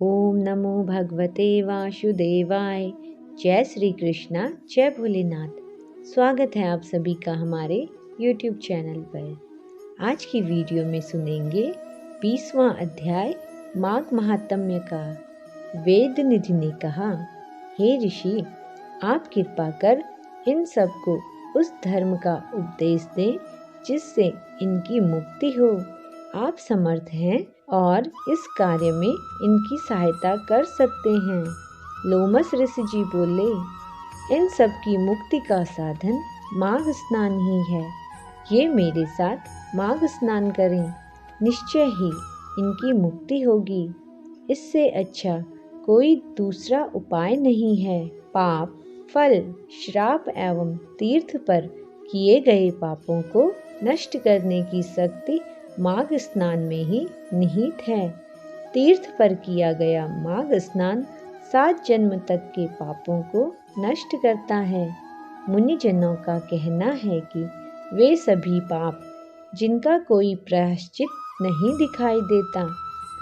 ओम नमो भगवते वासुदेवाय। जय श्री कृष्णा, जय भोलेनाथ। स्वागत है आप सभी का हमारे YouTube चैनल पर। आज की वीडियो में सुनेंगे 20वां अध्याय माघ महात्म्य का। वेद निधि ने कहा, हे ऋषि, आप कृपा कर इन सबको उस धर्म का उपदेश दें जिससे इनकी मुक्ति हो। आप समर्थ हैं और इस कार्य में इनकी सहायता कर सकते हैं। लोमस ऋषि जी बोले, इन सब की मुक्ति का साधन माघ स्नान ही है। ये मेरे साथ माघ स्नान करें, निश्चय ही इनकी मुक्ति होगी। इससे अच्छा कोई दूसरा उपाय नहीं है। पाप, फल, श्राप एवं तीर्थ पर किए गए पापों को नष्ट करने की शक्ति माघ स्नान में ही निहित है। तीर्थ पर किया गया माघ स्नान 7 जन्म तक के पापों को नष्ट करता है। मुनिजनों का कहना है कि वे सभी पाप जिनका कोई प्रायश्चित नहीं दिखाई देता,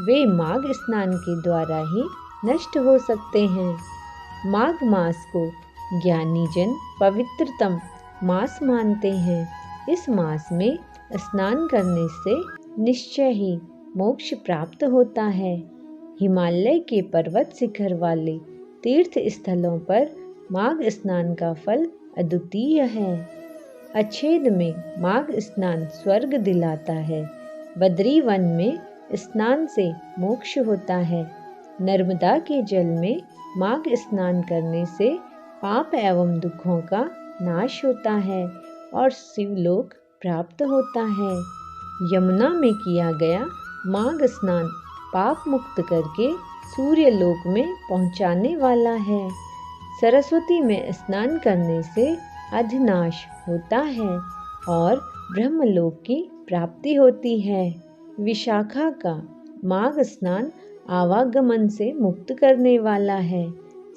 वे माघ स्नान के द्वारा ही नष्ट हो सकते हैं। माघ मास को ज्ञानी जन पवित्रतम मास मानते हैं। इस मास में स्नान करने से निश्चय ही मोक्ष प्राप्त होता है। हिमालय के पर्वत शिखर वाले तीर्थ स्थलों पर माघ स्नान का फल अद्वितीय है। अच्छेद में माघ स्नान स्वर्ग दिलाता है। बद्री वन में स्नान से मोक्ष होता है। नर्मदा के जल में माघ स्नान करने से पाप एवं दुखों का नाश होता है और शिवलोक प्राप्त होता है। यमुना में किया गया माघ स्नान पाप मुक्त करके सूर्य लोक में पहुंचाने वाला है। सरस्वती में स्नान करने से अधनाश होता है और ब्रह्मलोक की प्राप्ति होती है। विशाखा का माघ स्नान आवागमन से मुक्त करने वाला है।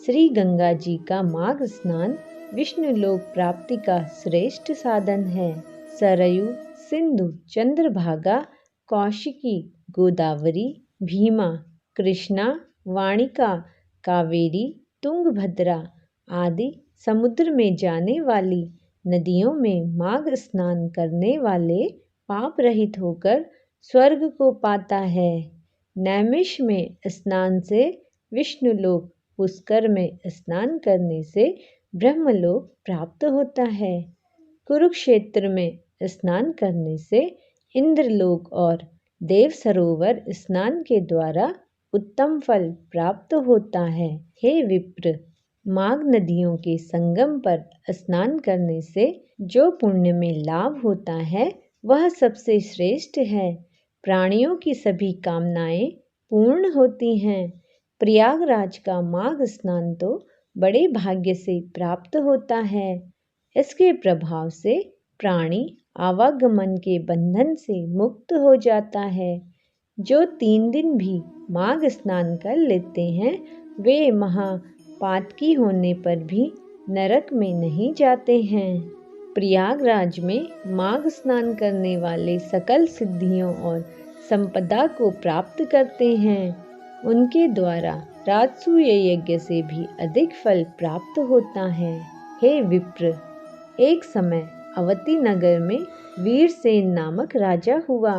श्री गंगा जी का माघ स्नान विष्णु लोक प्राप्ति का श्रेष्ठ साधन है। सरयू, सिंधु, चंद्रभागा, कौशिकी, गोदावरी, भीमा, कृष्णा, वाणिका, कावेरी, तुंगभद्रा आदि समुद्र में जाने वाली नदियों में माघ स्नान करने वाले पाप रहित होकर स्वर्ग को पाता है। नैमिष में स्नान से विष्णुलोक, पुष्कर में स्नान करने से ब्रह्मलोक प्राप्त होता है। कुरुक्षेत्र में स्नान करने से इंद्रलोक और देव सरोवर स्नान के द्वारा उत्तम फल प्राप्त होता है। हे विप्र, माघ नदियों के संगम पर स्नान करने से जो पुण्य में लाभ होता है वह सबसे श्रेष्ठ है। प्राणियों की सभी कामनाएं पूर्ण होती हैं। प्रयागराज का माघ स्नान तो बड़े भाग्य से प्राप्त होता है। इसके प्रभाव से प्राणी आवागमन के बंधन से मुक्त हो जाता है। जो 3 दिन भी माघ स्नान कर लेते हैं वे महापातकी होने पर भी नरक में नहीं जाते हैं। प्रयागराज में माघ स्नान करने वाले सकल सिद्धियों और संपदा को प्राप्त करते हैं। उनके द्वारा राजसूय यज्ञ से भी अधिक फल प्राप्त होता है। हे विप्र, एक समय अवती नगर में वीरसेन नामक राजा हुआ।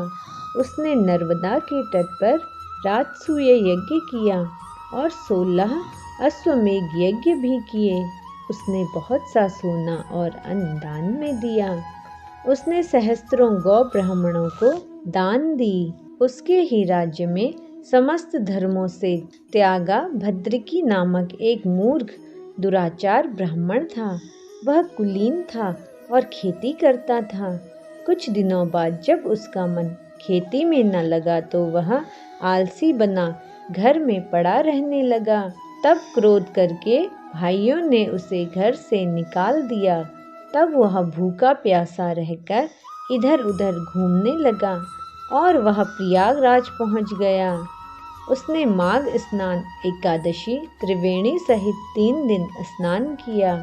उसने नर्मदा के तट पर राजसूय यज्ञ किया और 16 अश्वमेघ यज्ञ भी किए। उसने बहुत सा सोना और अन्न दान में दिया। उसने सहस्त्रों गौ ब्राह्मणों को दान दी। उसके ही राज्य में समस्त धर्मों से त्यागा भद्रकी नामक एक मूर्ख दुराचार ब्राह्मण था। वह कुलीन था और खेती करता था। कुछ दिनों बाद जब उसका मन खेती में न लगा तो वह आलसी बना घर में पड़ा रहने लगा। तब क्रोध करके भाइयों ने उसे घर से निकाल दिया। तब वह भूखा प्यासा रहकर इधर उधर घूमने लगा और वह प्रयागराज पहुंच गया। उसने माघ स्नान, एकादशी, त्रिवेणी सहित 3 दिन स्नान किया।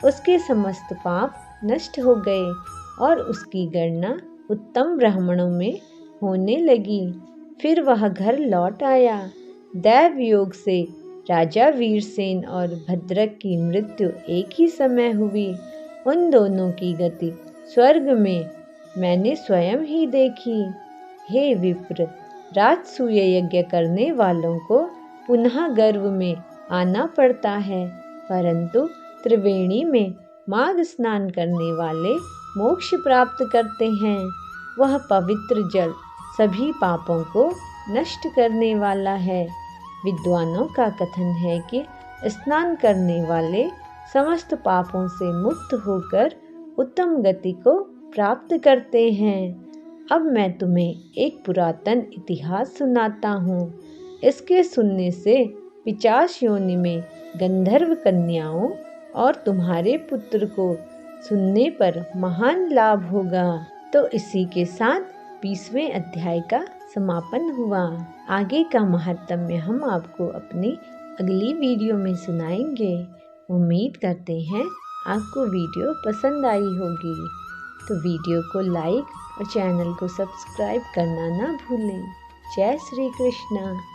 उसके समस्त पाप नष्ट हो गए और उसकी गणना उत्तम ब्राह्मणों में होने लगी। फिर वह घर लौट आया। दैव योग से राजा वीरसेन और भद्रक की मृत्यु एक ही समय हुई। उन दोनों की गति स्वर्ग में मैंने स्वयं ही देखी। हे विप्र, राजसूय यज्ञ करने वालों को पुनः गर्भ में आना पड़ता है, परंतु त्रिवेणी में माघ स्नान करने वाले मोक्ष प्राप्त करते हैं। वह पवित्र जल सभी पापों को नष्ट करने वाला है। विद्वानों का कथन है कि स्नान करने वाले समस्त पापों से मुक्त होकर उत्तम गति को प्राप्त करते हैं। अब मैं तुम्हें एक पुरातन इतिहास सुनाता हूँ। इसके सुनने से 50 योनि में गंधर्व कन्याओं और तुम्हारे पुत्र को सुनने पर महान लाभ होगा। तो इसी के साथ 20वें अध्याय का समापन हुआ। आगे का महात्म्य हम आपको अपनी अगली वीडियो में सुनाएंगे। उम्मीद करते हैं आपको वीडियो पसंद आई होगी। तो वीडियो को लाइक और चैनल को सब्सक्राइब करना ना भूलें। जय श्री कृष्ण।